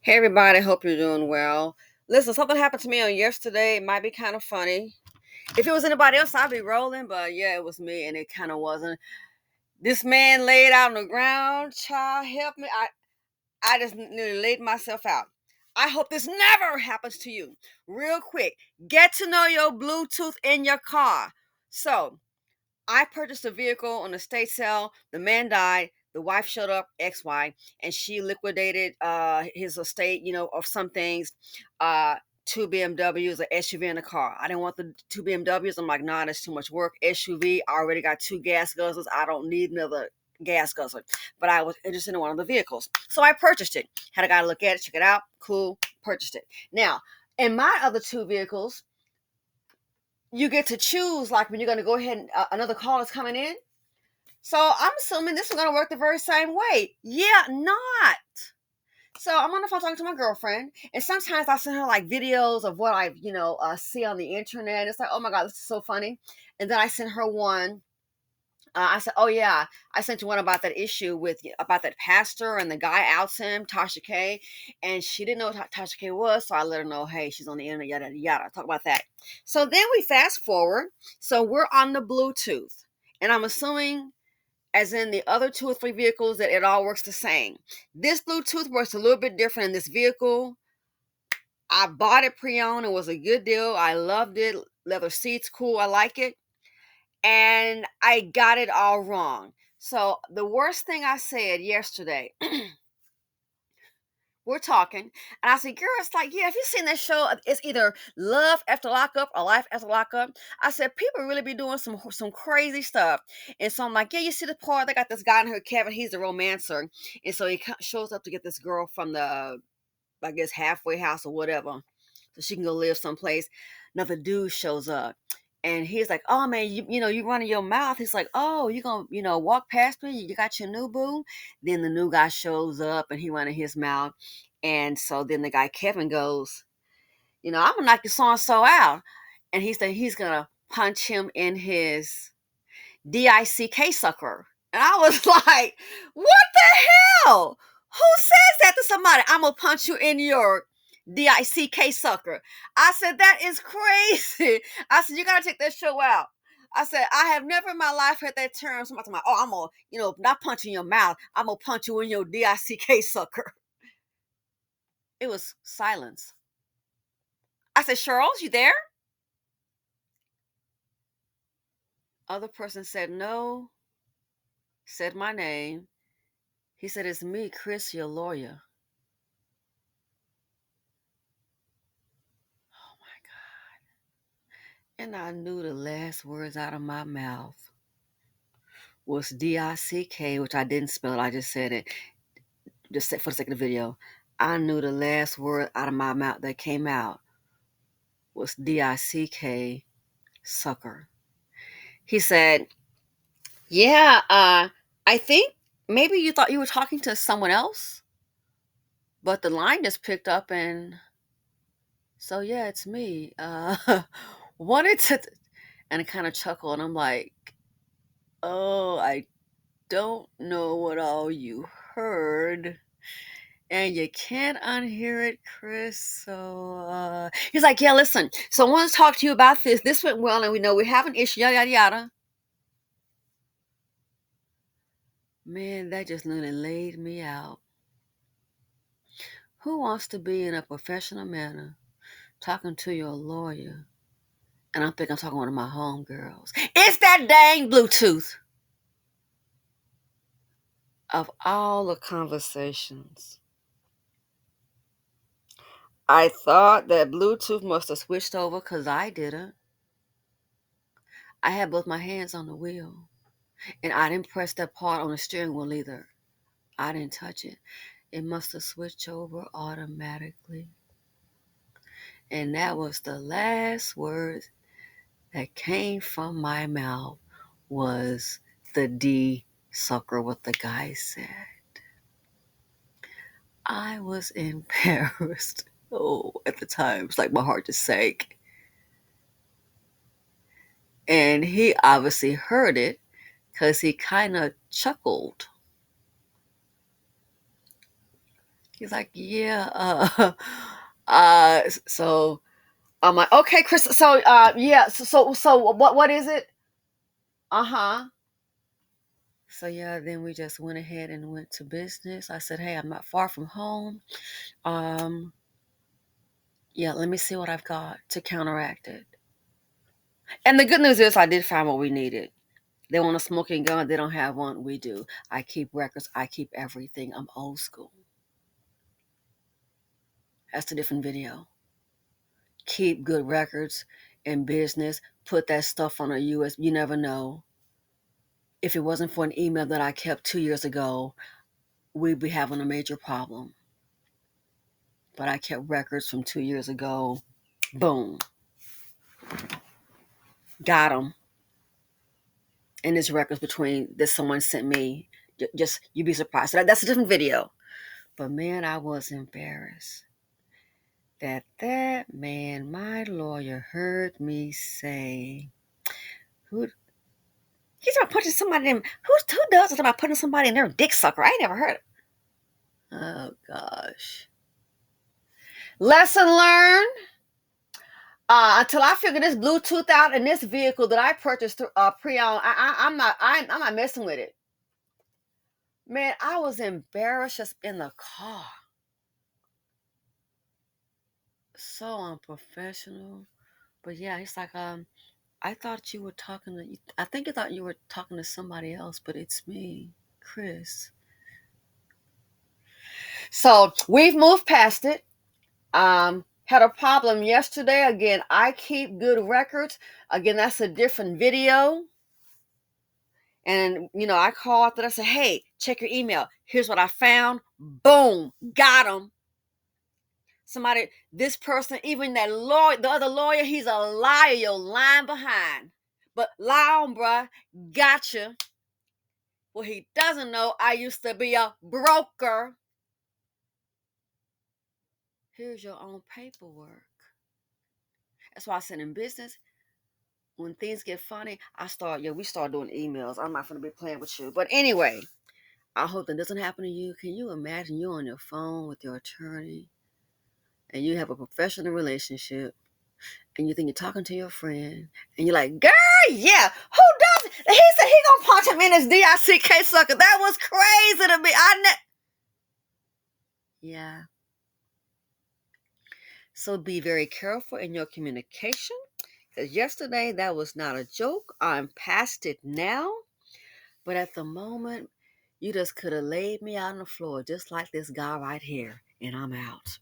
Hey everybody, hope you're doing well. Listen, something happened to me on yesterday. It might be kind of funny. If it was anybody else, I'd be rolling, but yeah, it was me and it kind of wasn't. This man laid out on the ground. Child, help me. I just nearly laid myself out. I hope this never happens to you. Real quick, get to know your Bluetooth in your car. So, I purchased a vehicle on a state sale. The man died. The wife showed up, ex-wife, and she liquidated his estate, of some things. Uh, two BMWs, an SUV, and a car. I didn't want the two BMWs. I'm like, nah, that's too much work. SUV, I already got two gas guzzlers. I don't need another gas guzzler. But I was interested in one of the vehicles. So I purchased it. Had a guy look at it, check it out. Cool, purchased it. Now, in my other two vehicles, you get to choose like when you're going to go ahead and another call is coming in. So I'm assuming this is going to work the very same way. Yeah, not. So I'm on the phone talking to my girlfriend, and sometimes I send her like videos of what I, see on the internet. It's like, oh my god, this is so funny. And then I sent her one. I said, oh yeah, I sent you one about that issue with about that pastor and the guy outs him, Tasha K, and she didn't know what Tasha K was, so I let her know, hey, she's on the internet, yada yada yada. Talk about that. So then we fast forward. So we're on the Bluetooth, and I'm assuming as in the other two or three vehicles that it all works the same. This Bluetooth works a little bit different in this vehicle. I bought it pre-owned. It was a good deal. I loved it. Leather seats, cool. I like it. And I got it all wrong. So the worst thing I said yesterday, we're talking, and I said, girl, it's like, yeah, have you seen that show? It's either Love After Lockup or Life After Lockup. I said, people really be doing some crazy stuff. And so I'm like, yeah, you see the part, they got this guy in here, Kevin, he's the romancer. And so he shows up to get this girl from the, I guess, halfway house or whatever, so she can go live someplace. Another dude shows up. And he's like, oh man, you running your mouth. He's like, oh, you gonna, walk past me? You got your new boo? Then the new guy shows up and he running his mouth. And so then the guy Kevin goes, I'm gonna knock your so and so out. And he said he's gonna punch him in his DICK sucker. And I was like, what the hell? Who says that to somebody? I'm gonna punch you in your DICK sucker. I said, that is crazy. I said, you gotta take that show out. I said, I have never in my life heard that term. Somebody talking about, oh, I'm gonna, not punch in your mouth. I'm gonna punch you in your DICK sucker. It was silence. I said, Charles, you there? Other person said no, said my name. He said, it's me, Chris, your lawyer. Oh my God. And I knew the last words out of my mouth was DICK, which I didn't spell it. I just said it just for the sake of the video. I knew the last word out of my mouth that came out was DICK, sucker. He said, yeah, I think maybe you thought you were talking to someone else, but the line just picked up, and so yeah, it's me. Wanted to, and I kind of chuckle, and I'm like, oh, I don't know what all you heard. And you can't unhear it, Chris. So he's like, yeah, listen. So I want to talk to you about this. This went well, and we know we have an issue, yada, yada, yada. Man, that just nearly laid me out. Who wants to be in a professional manner talking to your lawyer? And I'm thinking I'm talking to one of my homegirls. It's that dang Bluetooth. Of all the conversations, I thought that Bluetooth must have switched over because I didn't. I had both my hands on the wheel, and I didn't press that part on the steering wheel either. I didn't touch it. It must have switched over automatically. And that was the last word that came from my mouth was the D sucker, what the guy said. I was embarrassed. Oh, at the time, it's like my heart just sank. And he obviously heard it because he kind of chuckled. He's like, yeah. So I'm like, okay, Chris. So, yeah. So, what is it? Uh huh. So yeah, then we just went ahead and went to business. I said, hey, I'm not far from home. Um, yeah, let me see what I've got to counteract it. And the good news is, I did find what we needed. They want a smoking gun. They don't have one. We do. I keep records. I keep everything. I'm old school. That's a different video. Keep good records in business. Put that stuff on a US. You never know. If it wasn't for an email that I kept 2 years ago, we'd be having a major problem. But I kept records from 2 years ago. Boom. Got them. And there's records between that someone sent me. Just, you'd be surprised. So that's a different video. But man, I was embarrassed that man, my lawyer, heard me say, who he's about punching somebody in, who does it about putting somebody in their dick sucker? I ain't never heard it. Oh gosh. Lesson learned. Until I figure this Bluetooth out in this vehicle that I purchased through pre-owned, I'm not messing with it. Man, I was embarrassed just in the car. So unprofessional. But yeah, he's like, I thought you were talking to, I think you thought you were talking to somebody else, but it's me, Chris. So we've moved past it. Had a problem yesterday. Again, I keep good records. Again, that's a different video. And, I call after that. I said, hey, check your email. Here's what I found. Boom. Got him. Somebody, this person, even that lawyer, the other lawyer, he's a liar. You're lying behind. But lie on, bruh. Gotcha. Well, he doesn't know I used to be a broker. Here's your own paperwork. That's why I said in business, when things get funny, we start doing emails. I'm not going to be playing with you. But anyway, I hope that doesn't happen to you. Can you imagine you're on your phone with your attorney and you have a professional relationship and you think you're talking to your friend and you're like, girl, yeah, who does it? He said he gonna punch him in his DICK sucker. That was crazy to me. Yeah. So be very careful in your communication. Because yesterday, that was not a joke. I'm past it now. But at the moment, you just could have laid me out on the floor just like this guy right here. And I'm out.